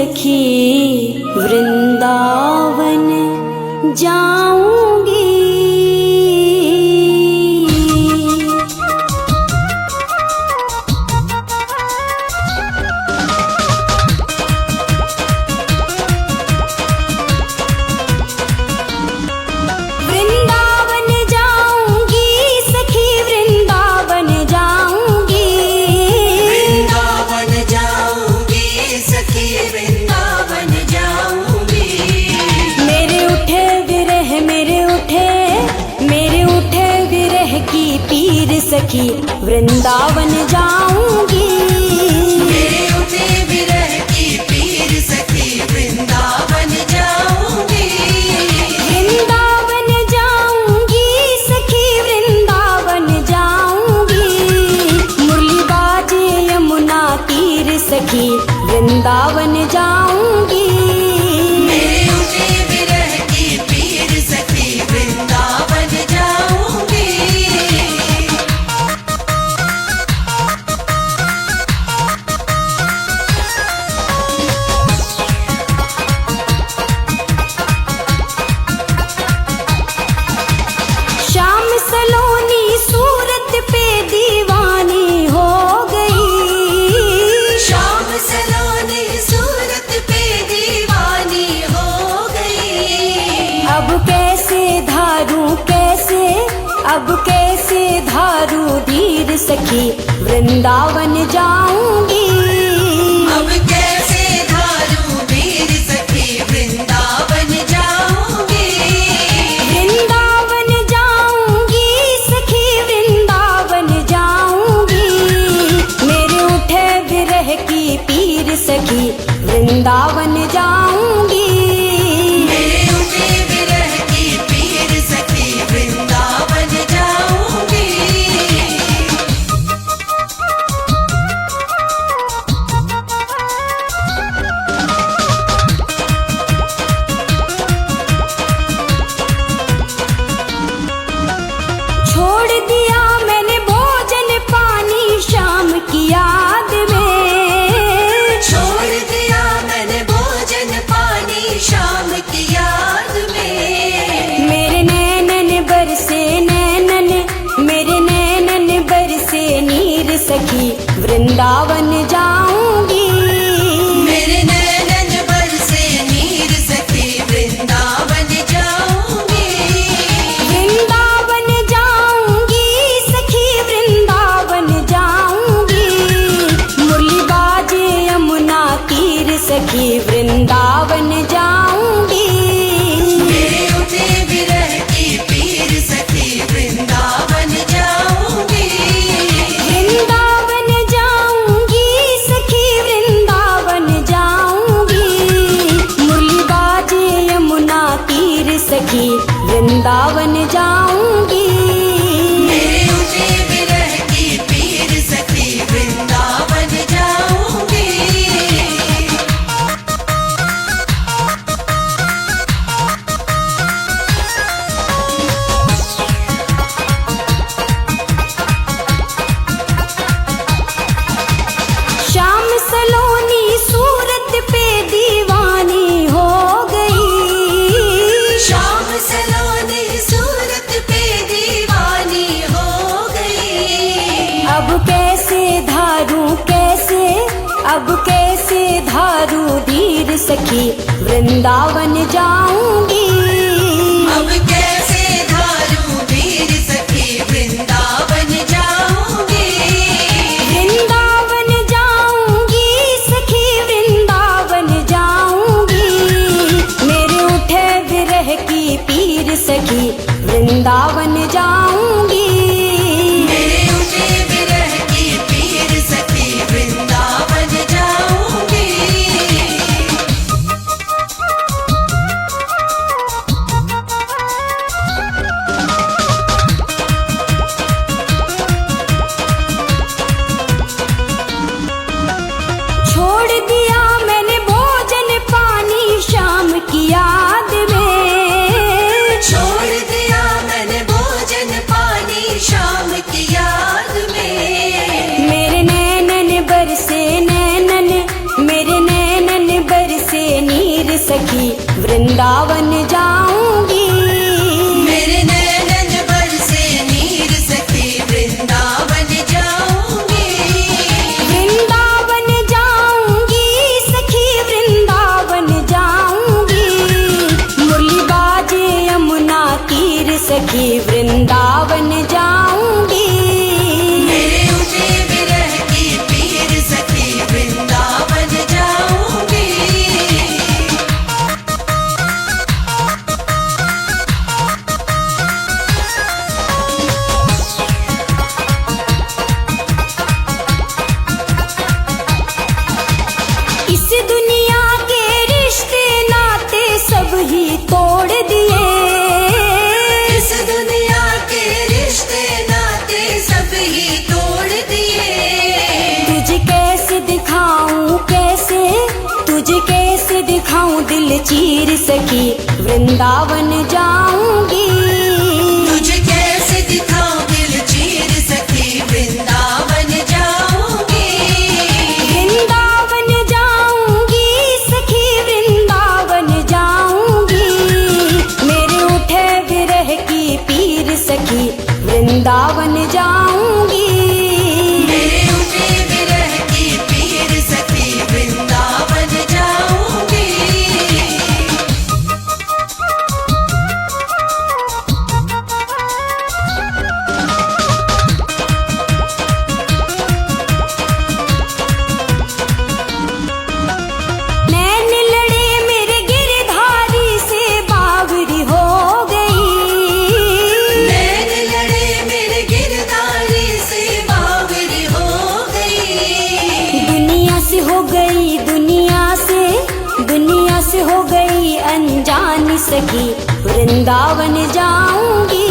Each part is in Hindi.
सखी वृंदावन जाऊंगी। वृंदावन जाऊंगी सखी वृंदावन जाऊंगी। वृंदावन जाऊंगी सखी वृंदावन जाऊंगी। मेरे उठे विरह की पीर सखी वृंदावन जाऊंगी। मेरे उठे विरह की पीर सखी वृंदावन जाऊंगी। वृंदावन जाऊंगी सखी वृंदावन जाऊंगी। मुरली बाजे यमुना तीर सखी वृंदावन जाऊंगी। मेरे उठे विरह की पीर सखी वृंदावन जाऊंगी। श्याम सलोनी सूरत पे दीवानी हो गई। श्याम सलोनी सूरत पे दीवानी हो गई। अब कैसे धारू धीर सखी वृंदावन जाऊंगी। अब कैसे धारू वीर सखी वृंदावन जाऊंगी। वृंदावन जाऊंगी सखी वृंदावन जाऊंगी। मेरे उठे विरह की पीर सखी वृंदावन जाऊंगी। मेरे उठे विरह की पीर सखी वृंदावन जाऊंगी। छोड़ दिया मैंने भोजन पानी शाम की याद में। छोड़ दिया मैंने भोजन पानी शाम की याद में। मेरे नैनन बरसे नीर सखी वृंदावन जाऊंगी। मेरे नैनन बरसे नीर सखी वृंदावन जाऊंगी। वृंदावन जाऊंगी सखी वृंदावन जाऊंगी। मुरली बाजे यमुना तीर सखी वृंदावन जाऊंगी। मेरे उठे विरह की पीर सखी वृंदावन जाऊंगी। वृंदावन जाऊंगी सखी वृंदावन जाऊंगी। मुरली बाजे यमुना तीर सखी वृंदावन जाऊंगी। मेरे उठे विरह की पीर सखी वृंदावन जाऊंगी। श्याम सलोनी सूरत पे दीवानी हो गई। श्याम सलोनी सूरत पे दीवानी हो गई। अब कैसे धारू धीर सखी वृंदावन जाऊंगी। अब कैसे धारू वीर सखी वृंदावन जाऊंगी। वृंदावन जाऊंगी सखी वृंदावन जाऊंगी। मेरे उठे विरह की पीर सखी वृंदावन जाऊंगी। मेरे उठे विरह की पीर सखी वृंदावन जाऊंगी। सखी वृंदावन जाऊंगी। मेरे नैनन बरसे नीर सखी वृंदावन जाऊंगी। वृंदावन जाऊंगी सखी वृंदावन जाऊंगी। मुरली बाजे यमुना तीर सखी वृंदावन जाऊंगी। मेरे उठे विरह की पीर सखी वृंदावन जाऊंगी। इस दुनिया के रिश्ते नाते सब ही तोड़ दिए। इस दुनिया के रिश्ते नाते सब ही तोड़ दिए। तुझे कैसे दिखाऊं कैसे, तुझे कैसे दिखाऊं दिल चीर सखी वृंदावन जाऊंगी। तुझे कैसे दिखाऊं दिल चीर सखी वृंदावन जाऊंगी। वृंदावन जाऊंगी सखी वृंदावन जाऊंगी। मेरे उठे विरह की पीर सखी वृंदावन जाऊंगी। मेरे उठे विरह की पीर सखी वृंदावन जाऊंगी। नैन लड़े मेरे गिरधारी से बावरी हो गई। नैन लड़े मेरे गिरधारी से बावरी हो गई। दुनिया से हो गई दुनिया से हो गई अनजान सखी वृंदावन जाऊंगी।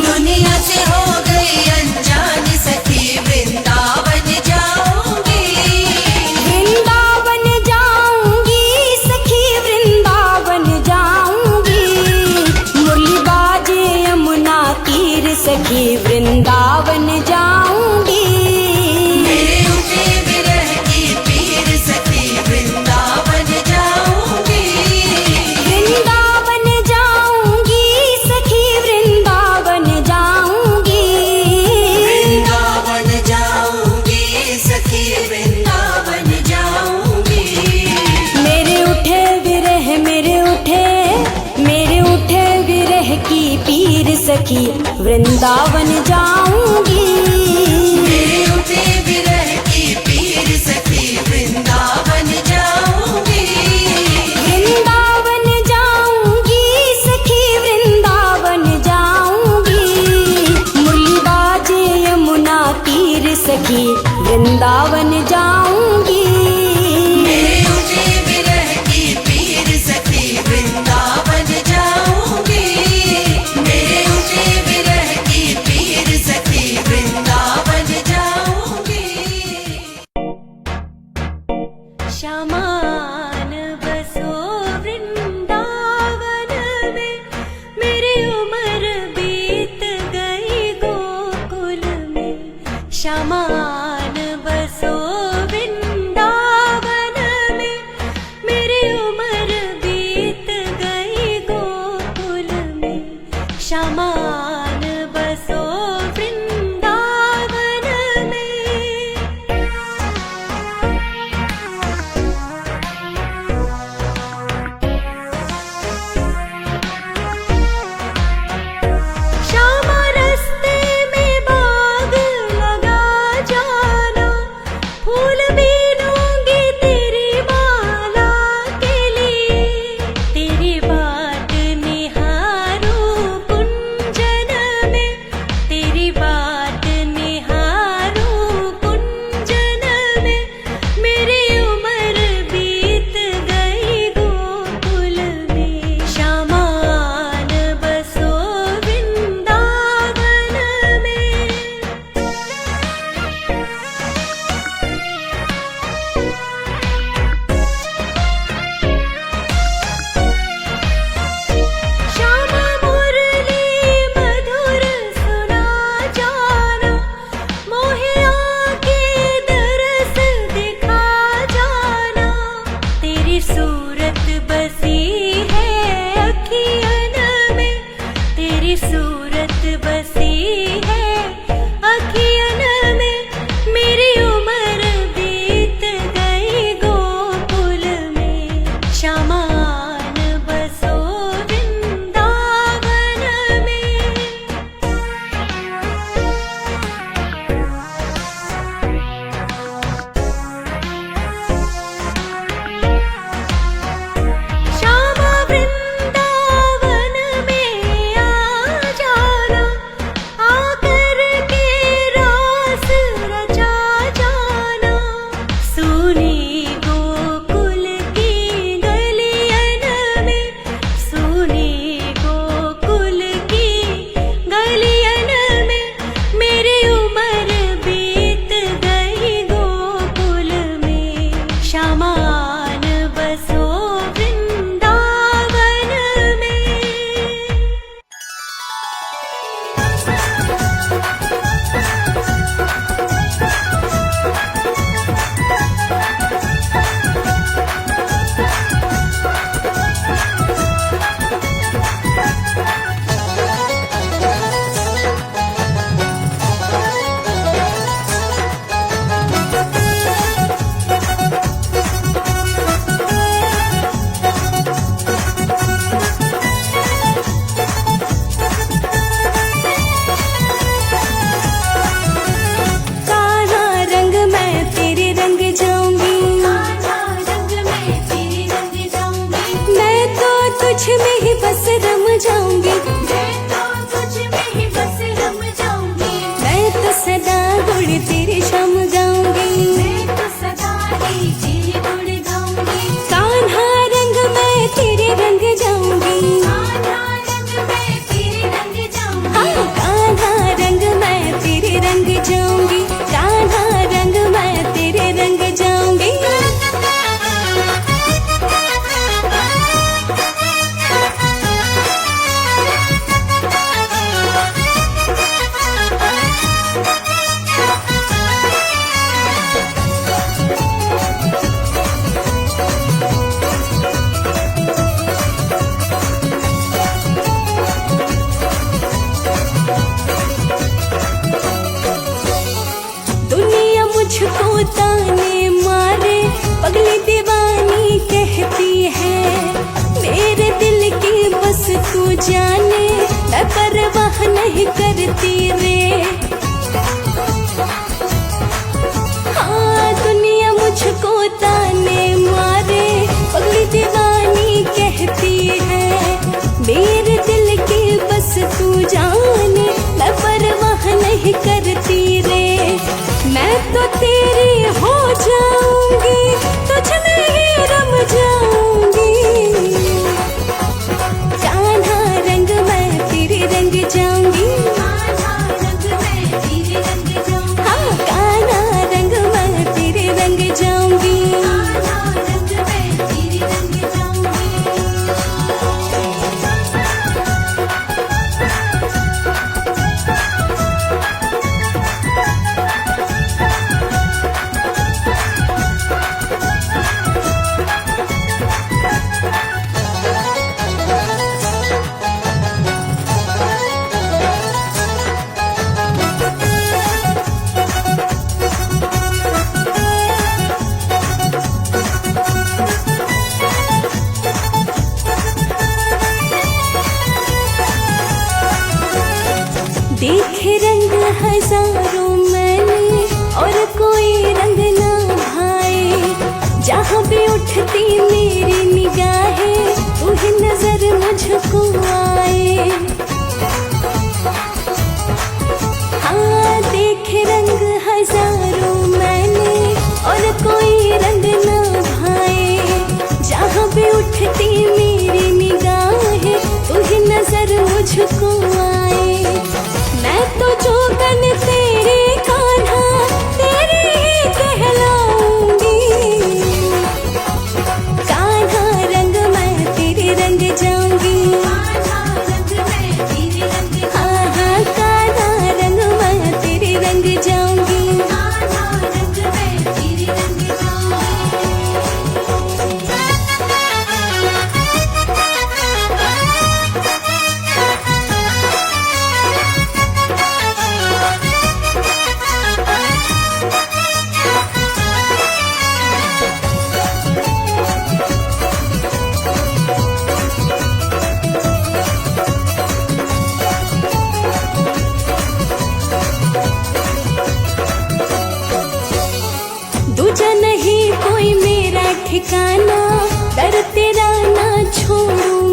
दुनिया से हो गई अनजान सखी वृंदावन जाऊंगी। वृंदावन जाऊंगी सखी वृंदावन जाऊंगी। मुरली बाजे यमुना तीर सखी वृंदावन जाऊंगी। मेरे उठे विरह की पीर सखी वृंदावन जाऊंगी। वृंदावन जाऊंगी सखी वृंदावन जाऊंगी। वृंदावन जाऊंगी सखी वृंदावन जाऊंगी। मेरे उठे विरह की पीर सखी वृंदावन जाऊंगी। मेरे उठे विरह की पीर सखी वृंदावन जाऊंगी। वृंदावन जाऊंगी सखी वृंदावन जाऊंगी। मुरली बाजे यमुना तीर सखी वृंदावन जाऊंगी। मेरे उठे विरह की पीर सखी वृंदावन जाऊंगी। मेरे उठे विरह की पीर सखी वृंदावन जाऊंगी। श्यामान बसो वृंदावन में, मेरी उम्र बीत गई गोकुल में। श्यामान बसो वृंदावन में, मेरी उम्र बीत गई गोकुल में। श्यामान बसो वृंदावन में। मुझको ताने मारे, पगली दीवानी कहती है। मेरे दिल की बस तू जाने, मैं परवाह नहीं करती रे। हाँ दुनिया मुझको ताने मारे, पगली दीवानी कहती है। मेरे दिल की बस तू जाने, मैं परवाह नहीं करती रे। मैं तो तेरी हो जाऊंगी, तुझ में ही रम जाऊंगी। कान्हा रंग मैं तेरे रंग जाऊंगी, हाँ कान्हा रंग मैं तेरे रंग जाऊंगी। देखे रंग हजारों मैंने और कोई रंग ना भाए। जहाँ भी उठती मेरी निगाहें, तू ही नजर मुझको आए। हाँ देखे रंग हजारों मैंने और कोई रंग ना भाए। जहाँ भी उठती मेरी निगाहें, तू ही नजर मुझको आए। मैं तो जोगन तेरे कान्हा, तेरे ही कहलाऊंगी। कान्हा रंग मैं तेरे रंग जाऊंगी, हाँ हाँ कान्हा रंग मैं तेरे रंग जाऊंगी। दूजा नहीं कोई मेरा ठिकाना, दर तेरा ना छोड़ूं